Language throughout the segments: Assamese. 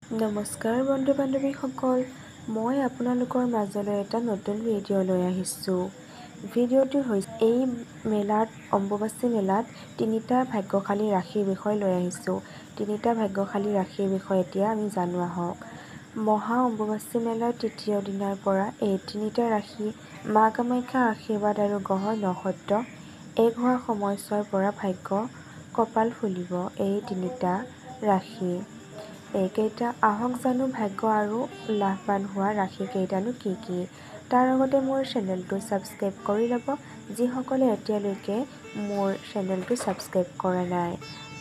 নমস্কাৰ বন্ধু বান্ধৱীসকল, মই আপোনালোকৰ মাজলৈ এটা নতুন ভিডিঅ' লৈ আহিছোঁ। ভিডিঅ'টো হৈছে এই মেলাত অম্বুবাচী মেলাত তিনিটা ভাগ্যশালী ৰাশিৰ বিষয়ে লৈ আহিছোঁ। তিনিটা ভাগ্যশালী ৰাশিৰ বিষয়ে এতিয়া আমি জানো আহক। মহা অম্বুবাচী মেলাৰ তৃতীয় দিনাৰ পৰা এই তিনিটা ৰাশি মা কামাখ্যাৰ আশীৰ্বাদ আৰু গ্ৰহৰ নক্ষত্ৰ এক হোৱা সময়ছোৱাৰ পৰা ভাগ্য কপাল ফুলিব এই তিনিটা ৰাশি। এইকেইটা আহক জানো ভাগ্য আৰু লাভৱান হোৱা ৰাশি কেইটানো কি কি। তাৰ আগতে মোৰ চেনেলটো ছাবস্ক্ৰাইব কৰি ল'ব যিসকলে এতিয়ালৈকে মোৰ চেনেলটো ছাবস্ক্ৰাইব কৰা নাই।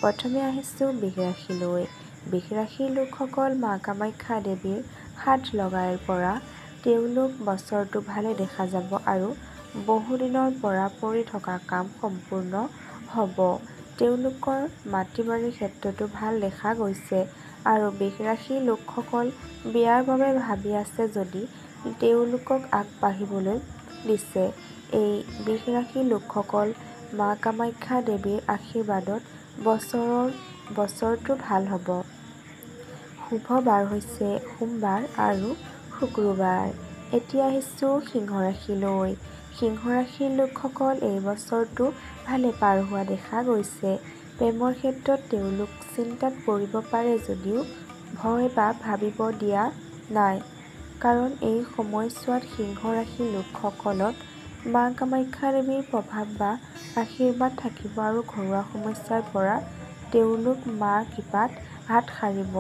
প্ৰথমে আহিছোঁ বৃষ ৰাশিলৈ। বৃষ ৰাশিৰ লোকসকল মা কামাখ্যা দেৱীৰ হাত লগাৰ পৰা তেওঁলোক বছৰটো ভালে দেখা যাব আৰু বহুদিনৰ পৰা পৰি থকা কাম সম্পূৰ্ণ হ'ব। তেওঁলোকৰ মাটি বাৰীৰ ক্ষেত্ৰতো ভাল দেখা গৈছে আৰু বৃষ ৰাশিৰ লোকসকল বিয়াৰ বাবে ভাবি আছে যদি তেওঁলোকক আগবাঢ়িবলৈ দিছে। এই বৃষ ৰাশিৰ লোকসকল মা কামাখ্যা দেৱীৰ আশীৰ্বাদত বছৰটো ভাল হ'ব। শুভ বাৰ হৈছে সোমবাৰ আৰু শুক্ৰবাৰ। এতিয়া আহিছোঁ সিংহ ৰাশিলৈ। সিংহ ৰাশিৰ লোকসকল এই বছৰটো ভালে পাৰ হোৱা দেখা গৈছে। প্ৰেমৰ ক্ষেত্ৰত তেওঁলোক চিন্তাত পৰিব পাৰে যদিও ভয় বা ভাবিব দিয়া নাই, কাৰণ এই সময়ছোৱাত সিংহ ৰাশিৰ লোকসকলত মা কামাখ্যা দেৱীৰ প্ৰভাৱ বা আশীৰ্বাদ থাকিব আৰু ঘৰুৱা সমস্যাৰ পৰা তেওঁলোক মাৰ কৃপাত হাত সাৰিব।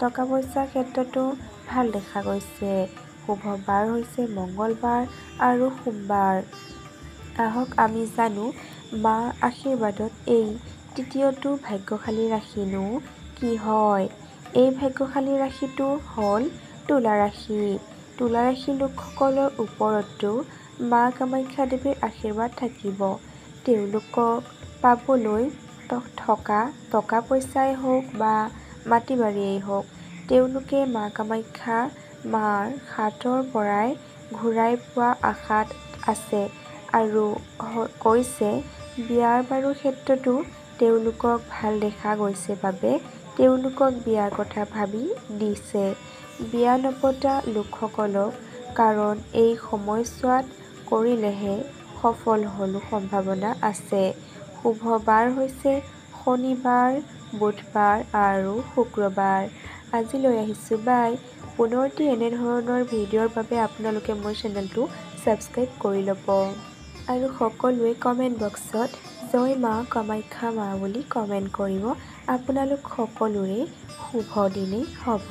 টকা পইচাৰ ক্ষেত্ৰতো ভাল দেখা গৈছে। শুভ বাৰ হৈছে মঙ্গলবাৰ আৰু সোমবাৰ। আহক আমি জানো মাৰ আশীৰ্বাদত এই তৃতীয়টো ভাগ্যশালী ৰাশিনো কি হয়। এই ভাগ্যশালী ৰাশিটো হ'ল তুলা ৰাশি। তুলা ৰাশিৰ লোকসকলৰ ওপৰতো মা কামাখ্যা দেৱীৰ আশীৰ্বাদ থাকিব। তেওঁলোকক পাবলৈ থকা টকা পইচাই হওক বা মাটি বাৰীয়েই হওক তেওঁলোকে মা কামাখ্যা মাৰ হাতৰ পৰাই ঘূৰাই পোৱা আশাত আছে আৰু কৈছে বিয়াৰ বাৰুৰ ক্ষেত্ৰতো তেওঁলোকক ভাল দেখা গৈছে বাবে তেওঁলোকক বিয়াৰ কথা ভাবি দিছে বিয়া নপতা লোকসকলক, কাৰণ এই সময়ছোৱাত কৰিলেহে সফল হ'লো সম্ভাৱনা আছে। শুভ বাৰ হৈছে শনিবাৰ, বুধবাৰ আৰু শুক্ৰবাৰ। আজি লৈ আহিছোঁ বাই। পুনৰটি এনেধৰণৰ ভিডিঅ'ৰ বাবে আপোনালোকে মোৰ চেনেলটো ছাবস্ক্ৰাইব কৰি ল'ব আৰু সকলোৱে কমেণ্ট বক্সত জয় মা কামাখ্যা মা বুলি কমেণ্ট কৰিব। আপোনালোক সকলোৰে শুভ দিনেই হ'ব।